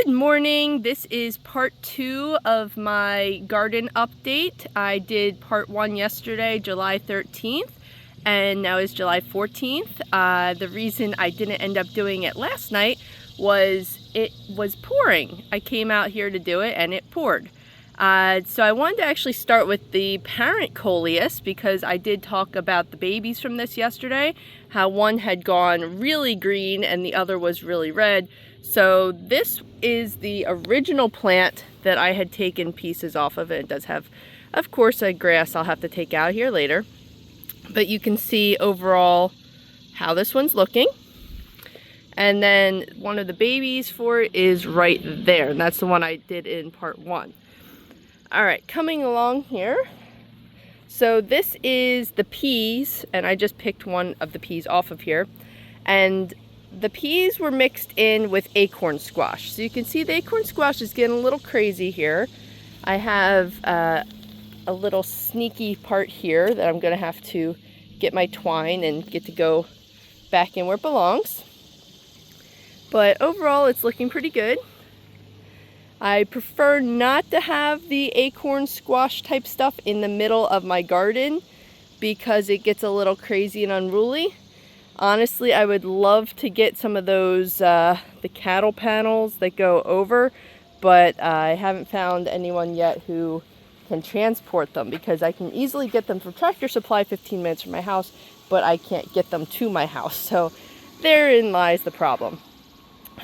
Good morning. This is part 2 of my garden update. I did part 1 yesterday, July 13th, and now is July 14th. The reason I didn't end up doing it last night was it was pouring. I came out here to do it and it poured. So I wanted to actually start with the parent coleus because I did talk about the babies from this yesterday, how one had gone really green and the other was really red. So this is the original plant that I had taken pieces off of. It does have, of course, a grass I'll have to take out here later. But you can see overall how this one's looking. And then one of the babies for it is right there. And that's the one I did in part 1. All right, coming along here. So this is the peas, and I just picked one of the peas off of here. And the peas were mixed in with acorn squash. So you can see the acorn squash is getting a little crazy here. I have a little sneaky part here that I'm going to have to get my twine and get to go back in where it belongs. But overall, it's looking pretty good. I prefer not to have the acorn squash type stuff in the middle of my garden because it gets a little crazy and unruly. Honestly, I would love to get some of those, the cattle panels that go over, but I haven't found anyone yet who can transport them because I can easily get them from Tractor Supply 15 minutes from my house, but I can't get them to my house. So therein lies the problem.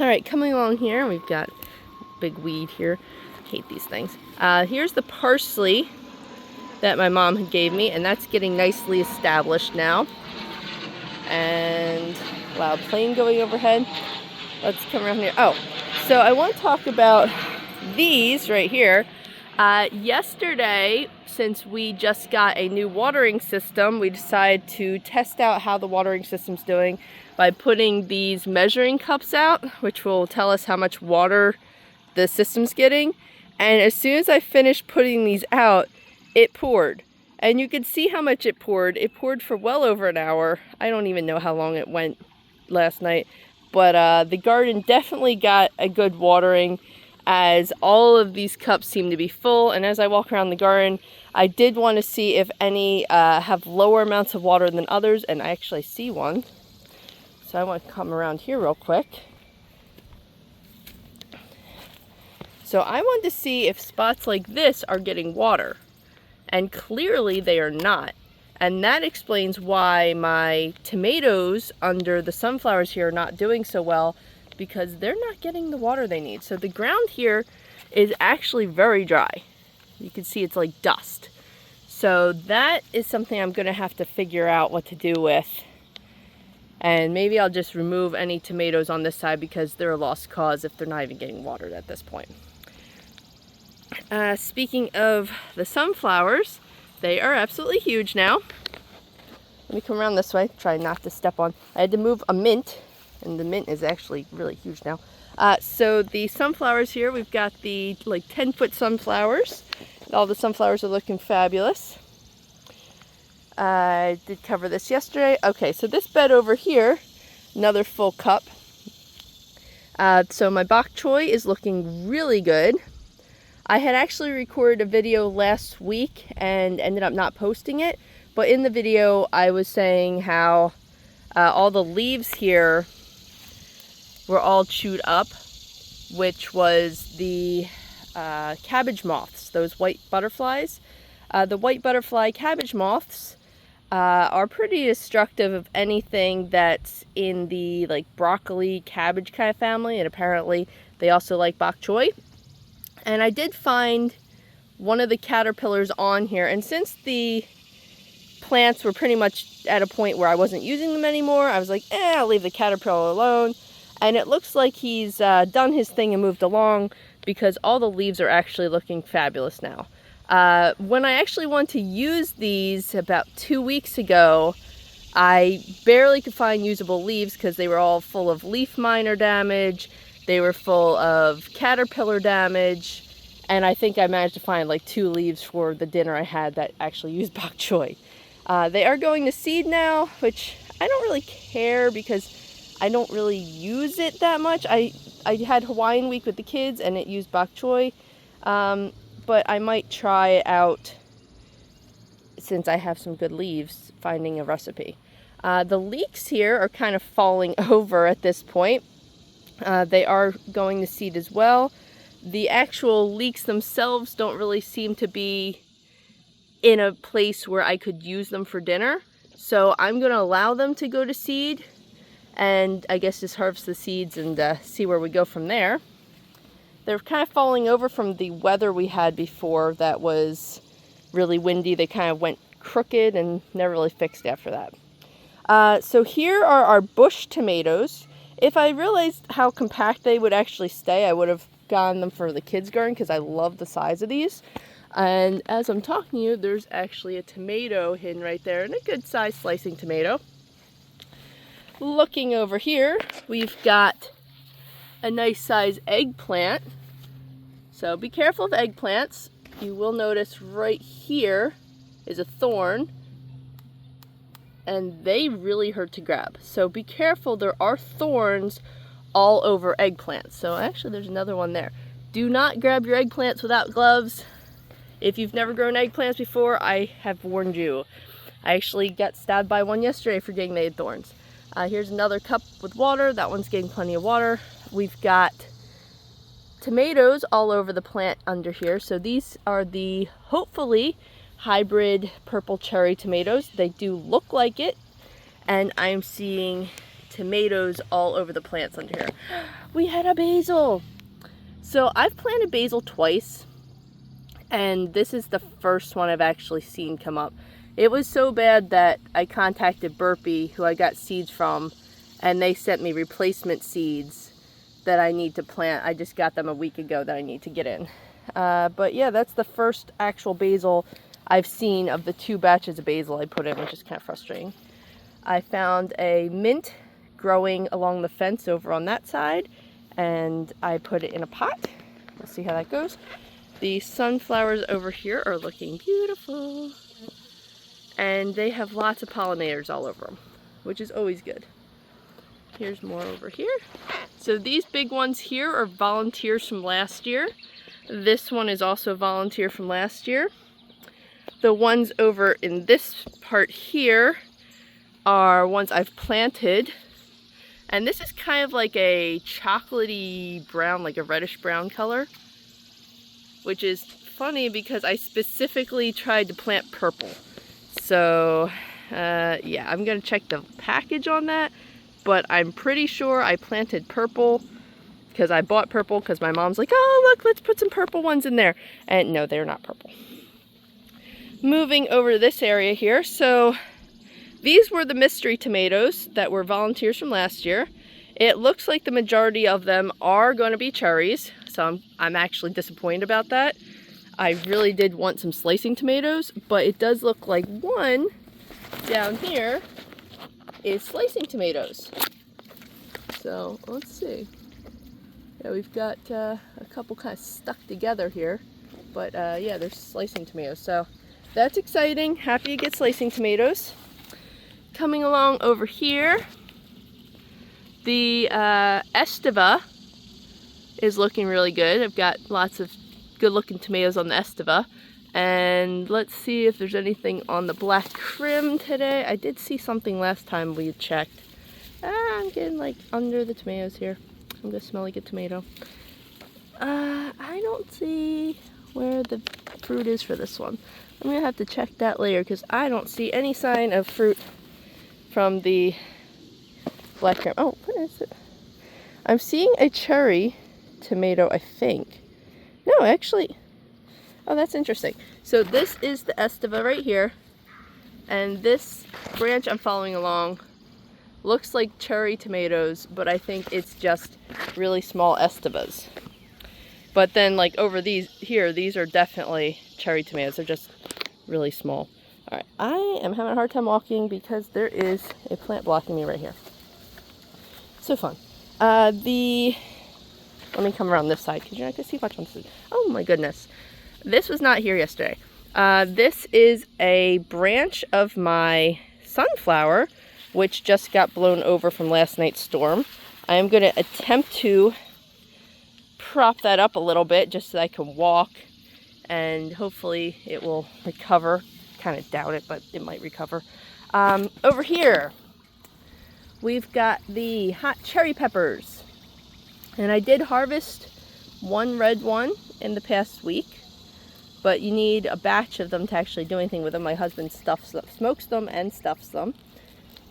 All right, coming along here, we've got a big weed here. I hate these things. Here's the parsley that my mom had gave me, and that's getting nicely established now. And loud plane going overhead. Let's come around here. Oh, so I want to talk about these right here. Yesterday, since we just got a new watering system, we decided to test out how the watering system's doing by putting these measuring cups out, which will tell us how much water the system's getting. And as soon as I finished putting these out, it poured. And you can see how much it poured. It poured for well over an hour. I don't even know how long it went last night. But the garden definitely got a good watering as all of these cups seem to be full. And as I walk around the garden, I did want to see if any have lower amounts of water than others. And I actually see one. So I want to come around here real quick. So I want to see if spots like this are getting water. And clearly they are not. And that explains why my tomatoes under the sunflowers here are not doing so well, because they're not getting the water they need. So the ground here is actually very dry. You can see it's like dust. So that is something I'm going to have to figure out what to do with. And maybe I'll just remove any tomatoes on this side because they're a lost cause if they're not even getting watered at this point. Speaking of the sunflowers, they are absolutely huge now. Let me come around this way, try not to step on. I had to move a mint, and the mint is actually really huge now. So the sunflowers here, we've got the like 10-foot sunflowers. All the sunflowers are looking fabulous. I did cover this yesterday. Okay, so this bed over here, another full cup. So my bok choy is looking really good. I had actually recorded a video last week and ended up not posting it. But in the video, I was saying how all the leaves here were all chewed up, which was the cabbage moths, those white butterflies. The white butterfly cabbage moths are pretty destructive of anything that's in the like broccoli, cabbage kind of family. And apparently they also like bok choy. And I did find one of the caterpillars on here. And since the plants were pretty much at a point where I wasn't using them anymore, I was like, I'll leave the caterpillar alone. And it looks like he's done his thing and moved along because all the leaves are actually looking fabulous now. When I actually wanted to use these about 2 weeks ago, I barely could find usable leaves because they were all full of leaf miner damage. They were full of caterpillar damage, and I think I managed to find like 2 leaves for the dinner I had that actually used bok choy. They are going to seed now, which I don't really care because I don't really use it that much. I I had Hawaiian week with the kids and it used bok choy, but I might try it out since I have some good leaves, finding a recipe. The leeks here are kind of falling over at this point. They are going to seed as well. The actual leeks themselves don't really seem to be in a place where I could use them for dinner. So I'm going to allow them to go to seed and I guess just harvest the seeds and see where we go from there. They're kind of falling over from the weather we had before that was really windy. They kind of went crooked and never really fixed after that. So here are our bush tomatoes. If I realized how compact they would actually stay, I would have gotten them for the kids' garden because I love the size of these. And as I'm talking to you, there's actually a tomato hidden right there, and a good sized slicing tomato. Looking over here, we've got a nice size eggplant. So be careful of eggplants. You will notice right here is a thorn, and they really hurt to grab. So be careful, there are thorns all over eggplants. So actually there's another one there. Do not grab your eggplants without gloves. If you've never grown eggplants before, I have warned you. I actually got stabbed by one yesterday for getting they had thorns. Here's another cup with water. That one's getting plenty of water. We've got tomatoes all over the plant under here. So these are the, hopefully, hybrid purple cherry tomatoes. They do look like it. And I'm seeing tomatoes all over the plants under here. We had a basil. So I've planted basil twice. And this is the first one I've actually seen come up. It was so bad that I contacted Burpee, who I got seeds from, and they sent me replacement seeds that I need to plant. I just got them a week ago that I need to get in. But yeah, that's the first actual basil I've seen of the 2 batches of basil I put in, which is kind of frustrating. I found a mint growing along the fence over on that side, and I put it in a pot. Let's see how that goes. The sunflowers over here are looking beautiful, and they have lots of pollinators all over them, which is always good. Here's more over here. So these big ones here are volunteers from last year. This one is also a volunteer from last year. The ones over in this part here are ones I've planted, and this is kind of like a chocolatey brown, like a reddish brown color, which is funny because I specifically tried to plant purple. So yeah, I'm gonna check the package on that, but I'm pretty sure I planted purple because I bought purple because my mom's like, oh look, let's put some purple ones in there. And no, they're not purple. Moving over to this area here. So these were the mystery tomatoes that were volunteers from last year. It looks like the majority of them are going to be cherries, so I'm actually disappointed about that. I really did want some slicing tomatoes, but it does look like one down here is slicing tomatoes. So let's see. Yeah, we've got a couple kind of stuck together here, but yeah, they're slicing tomatoes. So that's exciting. Happy to get slicing tomatoes. Coming along over here, the estiva is looking really good. I've got lots of good looking tomatoes on the estiva. And let's see if there's anything on the black crim today. I did see something last time we checked. I'm getting like under the tomatoes here. I'm gonna smell like a tomato. I don't see where the fruit is for this one. I'm gonna have to check that later because I don't see any sign of fruit from the black crim. Oh, what is it? I'm seeing a cherry tomato, I think. No, actually. Oh, that's interesting. So this is the estiva right here. And this branch I'm following along looks like cherry tomatoes, but I think it's just really small estivas. But then like over these here, these are definitely cherry tomatoes. They're just really small. All right, I am having a hard time walking because there is a plant blocking me right here. So fun. Let me come around this side because you're not gonna see much on this side. Oh my goodness. This was not here yesterday. This is a branch of my sunflower, which just got blown over from last night's storm. I am gonna attempt to prop that up a little bit just so I can walk, and hopefully it will recover. Kind of doubt it, but it might recover. Over here, we've got the hot cherry peppers. And I did harvest one red one in the past week, but you need a batch of them to actually do anything with them. My husband smokes them and stuffs them.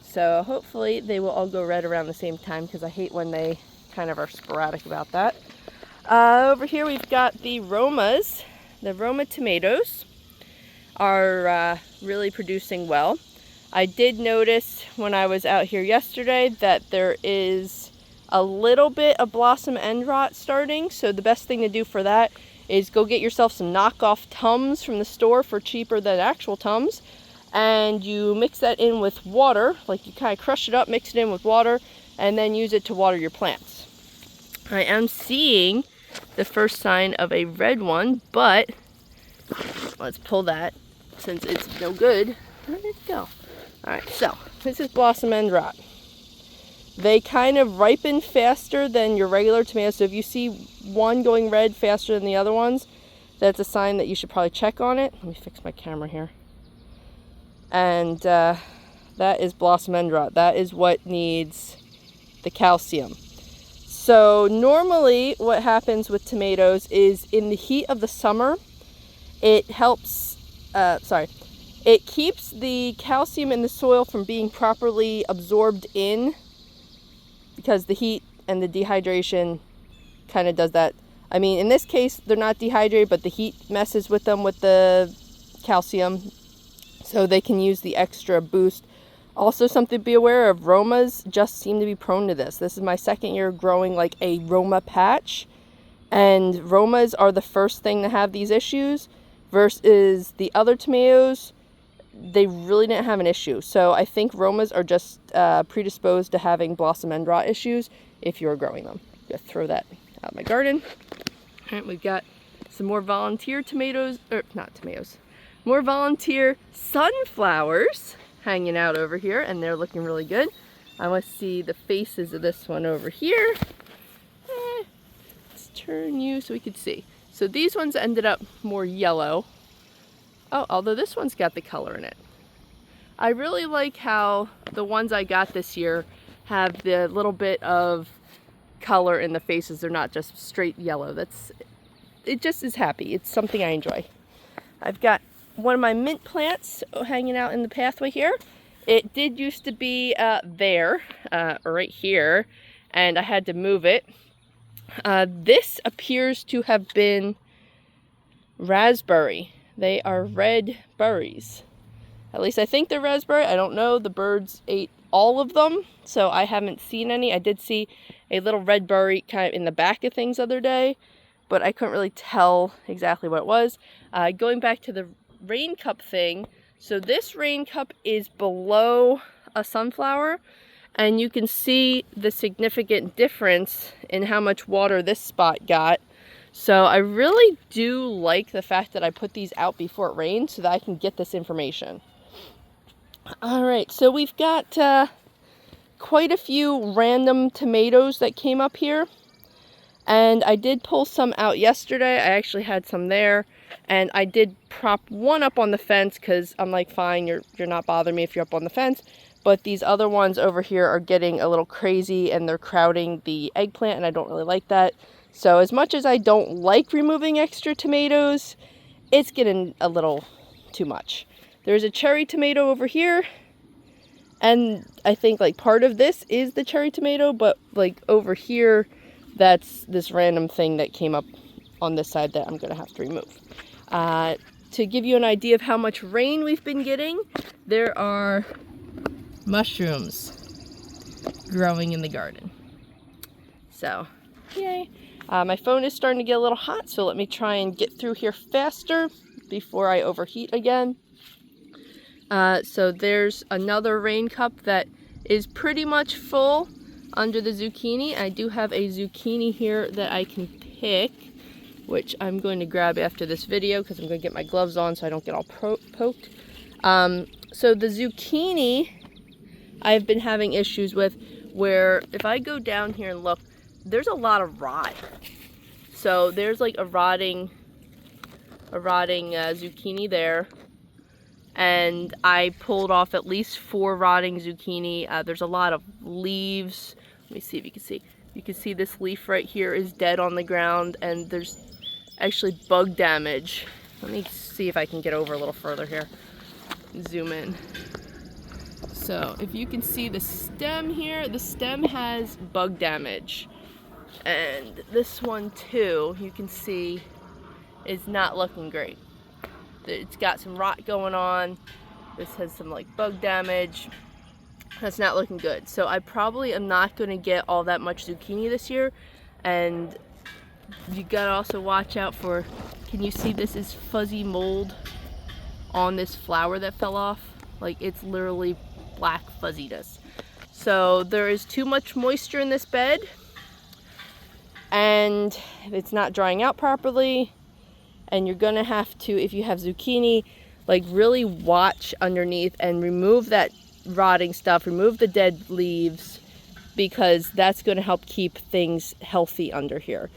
So hopefully they will all go red around the same time, because I hate when they kind of are sporadic about that. Over here we've got the Romas. The Roma tomatoes are really producing well. I did notice when I was out here yesterday that there is a little bit of blossom end rot starting, so the best thing to do for that is go get yourself some knockoff Tums from the store for cheaper than actual Tums, and you mix that in with water. Like, you kind of crush it up, mix it in with water, and then use it to water your plants. I am seeing the first sign of a red one, but let's pull that since it's no good. Where did it go? Alright, so this is blossom end rot. They kind of ripen faster than your regular tomatoes, so if you see one going red faster than the other ones, that's a sign that you should probably check on it. Let me fix my camera here. And that is blossom end rot. That is what needs the calcium. So normally what happens with tomatoes is in the heat of the summer, it helps, it keeps the calcium in the soil from being properly absorbed in, because the heat and the dehydration kind of does that. I mean, in this case, they're not dehydrated, but the heat messes with them with the calcium, so they can use the extra boost. Also, something to be aware of, Romas just seem to be prone to this. This is my second year growing like a Roma patch, and Romas are the first thing to have these issues, versus the other tomatoes, they really didn't have an issue. So I think Romas are just predisposed to having blossom end rot issues if you're growing them. I'm gonna throw that out of my garden. All right, we've got some more volunteer tomatoes, or not tomatoes, more volunteer sunflowers hanging out over here, and they're looking really good. I want to see the faces of this one over here. Let's turn you so we can see. So these ones ended up more yellow. Oh, although this one's got the color in it. I really like how the ones I got this year have the little bit of color in the faces. They're not just straight yellow. It just is happy. It's something I enjoy. I've got one of my mint plants hanging out in the pathway here. It did used to be there, right here, and I had to move it. This appears to have been raspberry. They are red berries. At least I think they're raspberry. I don't know. The birds ate all of them, so I haven't seen any. I did see a little red berry kind of in the back of things the other day, but I couldn't really tell exactly what it was. Going back to the rain cup thing, so this rain cup is below a sunflower, and you can see the significant difference in how much water this spot got. So I really do like the fact that I put these out before it rains so that I can get this information. All right, so we've got quite a few random tomatoes that came up here. And I did pull some out yesterday. I actually had some there. And I did prop one up on the fence because I'm like, fine, you're not bothering me if you're up on the fence. But these other ones over here are getting a little crazy and they're crowding the eggplant, and I don't really like that. So as much as I don't like removing extra tomatoes, it's getting a little too much. There's a cherry tomato over here, and I think like part of this is the cherry tomato, but like over here, that's this random thing that came up on this side that I'm gonna have to remove. To give you an idea of how much rain we've been getting, there are mushrooms growing in the garden. So, yay. My phone is starting to get a little hot, so let me try and get through here faster before I overheat again. So there's another rain cup that is pretty much full under the zucchini. I do have a zucchini here that I can pick, which I'm going to grab after this video because I'm going to get my gloves on so I don't get all poked. So the zucchini I've been having issues with, where if I go down here and look, there's a lot of rot. So there's like a rotting zucchini there. And I pulled off at least 4 rotting zucchini. There's a lot of leaves. Let me see if you can see. You can see this leaf right here is dead on the ground, and there's actually bug damage. Let me see if I can get over a little further here. Zoom in. So if you can see the stem here, the stem has bug damage. And this one too, you can see, is not looking great. It's got some rot going on. This has some like bug damage. That's not looking good. So I probably am not going to get all that much zucchini this year. And you gotta also watch out for, can you see this is fuzzy mold on this flower that fell off? Like, it's literally black fuzziness. So there is too much moisture in this bed, and it's not drying out properly. And you're gonna have to, if you have zucchini, like really watch underneath and remove that rotting stuff, remove the dead leaves, because that's gonna help keep things healthy under here.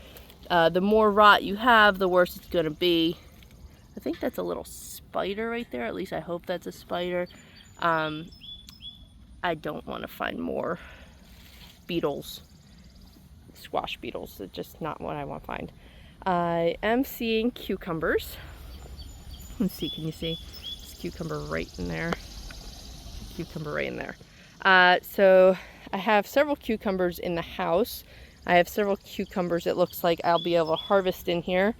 The more rot you have, the worse it's gonna be. I think that's a little spider right there. At least I hope that's a spider. I don't want to find more beetles, squash beetles. It's just not what I want to find. I am seeing cucumbers. Let's see, can you see? This cucumber right in there. Cucumber right in there. So I have several cucumbers in the house. I have several cucumbers it looks like I'll be able to harvest in here.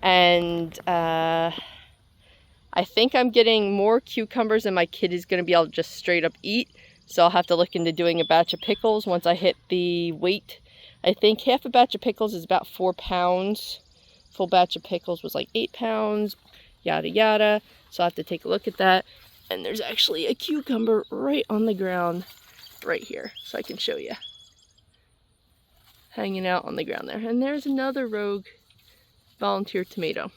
And I think I'm getting more cucumbers than my kid is going to be able to just straight up eat. So I'll have to look into doing a batch of pickles once I hit the weight. I think half a batch of pickles is about 4 pounds. Full batch of pickles was like 8 pounds, yada yada. So I'll have to take a look at that. And there's actually a cucumber right on the ground right here. So I can show you. Hanging out on the ground there. And there's another rogue volunteer tomato.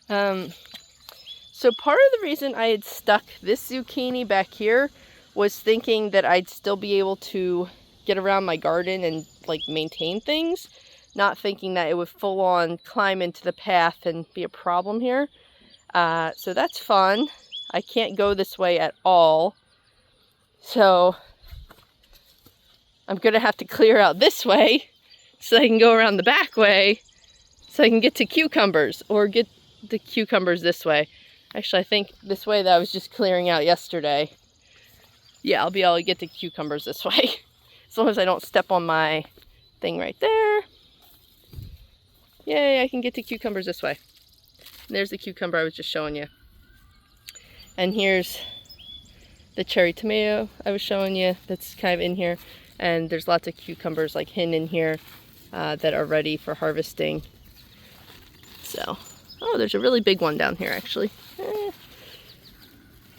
So part of the reason I had stuck this zucchini back here was thinking that I'd still be able to get around my garden and like maintain things, not thinking that it would full on climb into the path and be a problem here. So that's fun. I can't go this way at all. So I'm gonna have to clear out this way so I can go around the back way so I can get to cucumbers, or get the cucumbers this way. Actually, I think this way that I was just clearing out yesterday. Yeah, I'll be able to get the cucumbers this way. As long as I don't step on my thing right there. Yay, I can get to cucumbers this way. And there's the cucumber I was just showing you. And here's the cherry tomato I was showing you that's kind of in here. And there's lots of cucumbers like hidden in here that are ready for harvesting. So, oh, there's a really big one down here actually.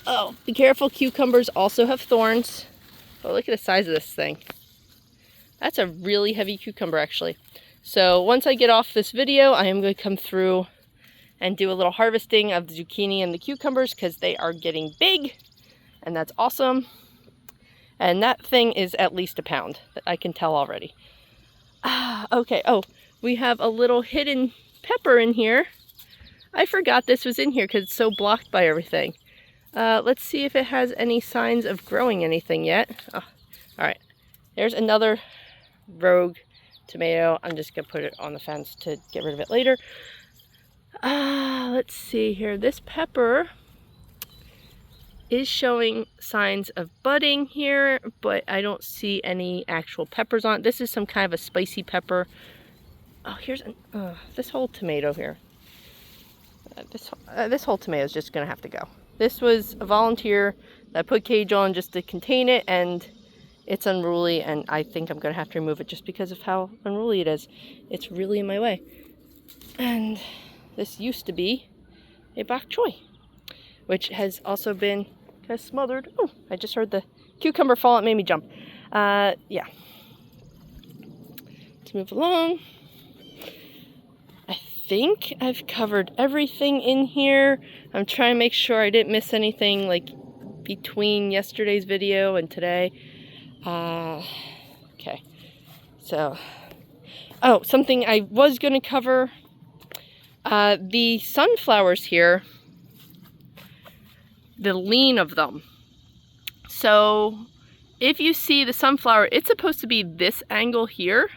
Oh, be careful, cucumbers also have thorns. Oh, look at the size of this thing. That's a really heavy cucumber actually. So once I get off this video, I am going to come through and do a little harvesting of the zucchini and the cucumbers because they are getting big, and that's awesome. And that thing is at least a pound. I can tell already. Okay, oh, we have a little hidden pepper in here. I forgot this was in here because it's so blocked by everything. Let's see if it has any signs of growing anything yet. Oh, all right, there's another rogue tomato. I'm just gonna put it on the fence to get rid of it later. Let's see here. This pepper is showing signs of budding here, but I don't see any actual peppers on it. This is some kind of a spicy pepper. Oh, here's this whole tomato here. This whole tomato is just gonna have to go. This was a volunteer that I put cage on just to contain it, and it's unruly, and I think I'm gonna have to remove it just because of how unruly it is. It's really in my way. And this used to be a bok choy, which has also been kind of smothered. Oh, I just heard the cucumber fall. It made me jump. Yeah. Let's move along. I think I've covered everything in here. I'm trying to make sure I didn't miss anything like between yesterday's video and today. Okay. So, Oh, something I was going to cover, the sunflowers here, the lean of them. So if you see the sunflower, it's supposed to be this angle here,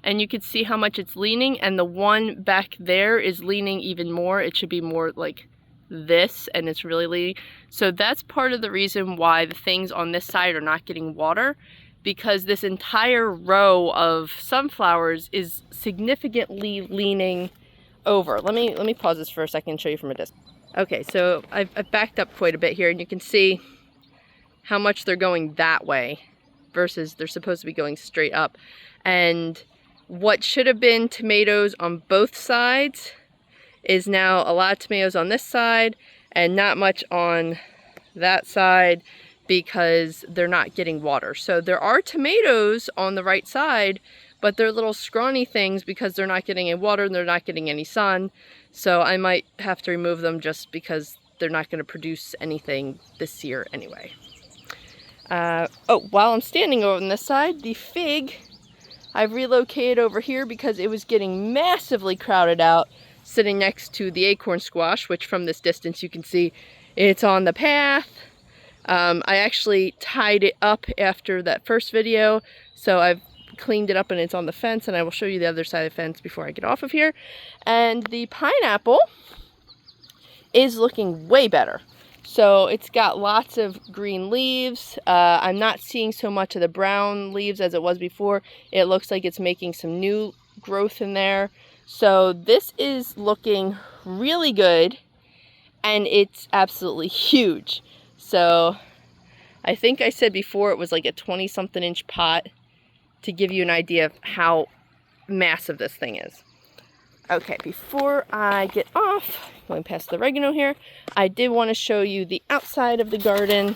and you can see how much it's leaning, and the one back there is leaning even more. It should be more like this, and it's really leaning. So that's part of the reason why the things on this side are not getting water, because this entire row of sunflowers is significantly leaning over. Let me pause this for a second and show you from a distance. Okay, so I've backed up quite a bit here, and you can see how much they're going that way versus they're supposed to be going straight up. And what should have been tomatoes on both sides is now a lot of tomatoes on this side and not much on that side, because they're not getting water. So there are tomatoes on the right side, but they're little scrawny things because they're not getting any water and they're not getting any sun. So I might have to remove them just because they're not going to produce anything this year anyway. Oh, while I'm standing over on this side, the fig I've relocated over here because it was getting massively crowded out, sitting next to the acorn squash, which from this distance you can see it's on the path. I actually tied it up after that first video, so I've cleaned it up and it's on the fence, and I will show you the other side of the fence before I get off of here. And the pineapple is looking way better. So it's got lots of green leaves. I'm not seeing so much of the brown leaves as it was before. It looks like it's making some new growth in there. So this is looking really good, and it's absolutely huge. So I think I said before it was like a 20-something inch pot, to give you an idea of how massive this thing is. Okay, before I get off, going past the oregano here, I did want to show you the outside of the garden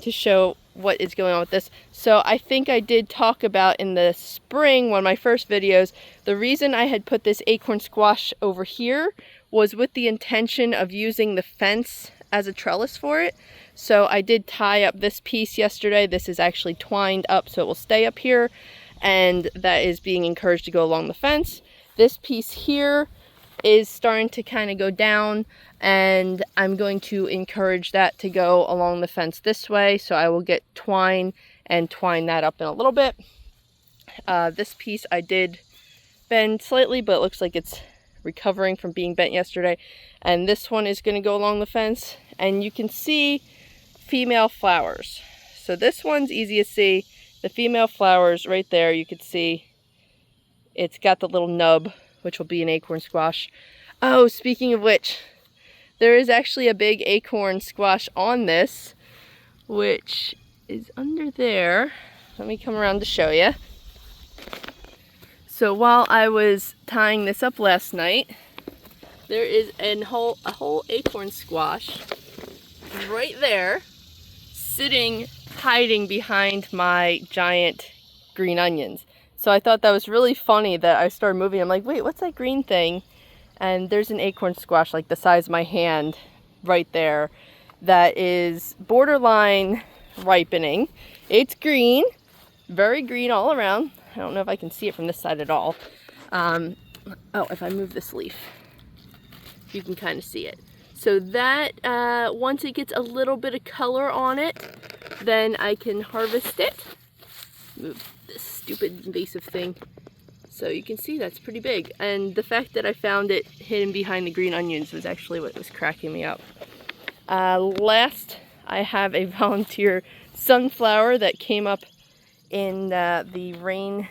to show what is going on with this. So I think I did talk about in the spring, one of my first videos, the reason I had put this acorn squash over here was with the intention of using the fence as a trellis for it. So I did tie up this piece yesterday. This is actually twined up so it will stay up here, and that is being encouraged to go along the fence. This piece here is starting to kind of go down, and I'm going to encourage that to go along the fence this way. So I will get twine and twine that up in a little bit. This piece I did bend slightly, but it looks like it's recovering from being bent yesterday. And this one is going to go along the fence, and you can see female flowers. So this one's easy to see. The female flowers right there, you can see it's got the little nub, which will be an acorn squash. Oh, speaking of which, there is actually a big acorn squash on this, which is under there. Let me come around to show you. So while I was tying this up last night, there is a whole acorn squash right there, sitting, hiding behind my giant green onions. So I thought that was really funny that I started moving. I'm like, wait, what's that green thing? And there's an acorn squash like the size of my hand right there that is borderline ripening. It's green, very green all around. I don't know if I can see it from this side at all. Oh, if I move this leaf, you can kind of see it. So that, once it gets a little bit of color on it, then I can harvest it. Move this stupid invasive thing. So you can see that's pretty big. And the fact that I found it hidden behind the green onions was actually what was cracking me up. Last, I have a volunteer sunflower that came up in the rain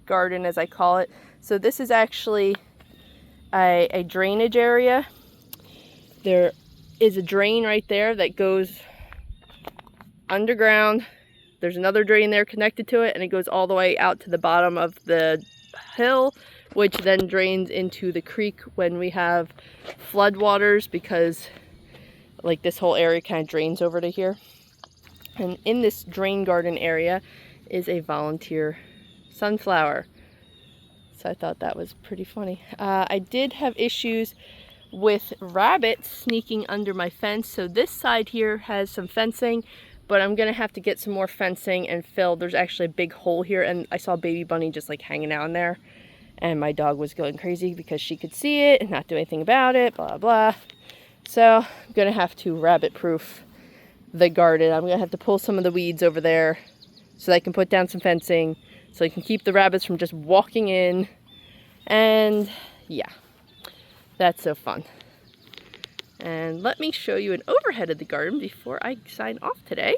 garden, as I call it. So this is actually a drainage area. There is a drain right there that goes underground. There's another drain there connected to it, and it goes all the way out to the bottom of the hill, which then drains into the creek when we have flood waters, because like this whole area kind of drains over to here. And in this drain garden area is a volunteer sunflower. So I thought that was pretty funny. I did have issues with rabbits sneaking under my fence. So this side here has some fencing, but I'm gonna have to get some more fencing and fill. There's actually a big hole here, and I saw baby bunny just like hanging out in there, and my dog was going crazy because she could see it and not do anything about it, blah blah. So I'm gonna have to rabbit proof the garden. I'm gonna have to pull some of the weeds over there so that I can put down some fencing so I can keep the rabbits from just walking in. And yeah, that's so fun. And let me show you an overhead of the garden before I sign off today.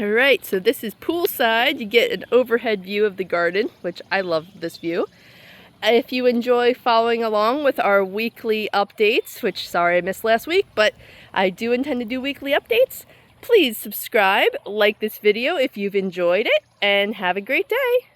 All right, so this is poolside. You get an overhead view of the garden, which I love this view. If you enjoy following along with our weekly updates, which sorry I missed last week, but I do intend to do weekly updates, please subscribe, like this video if you've enjoyed it, and have a great day.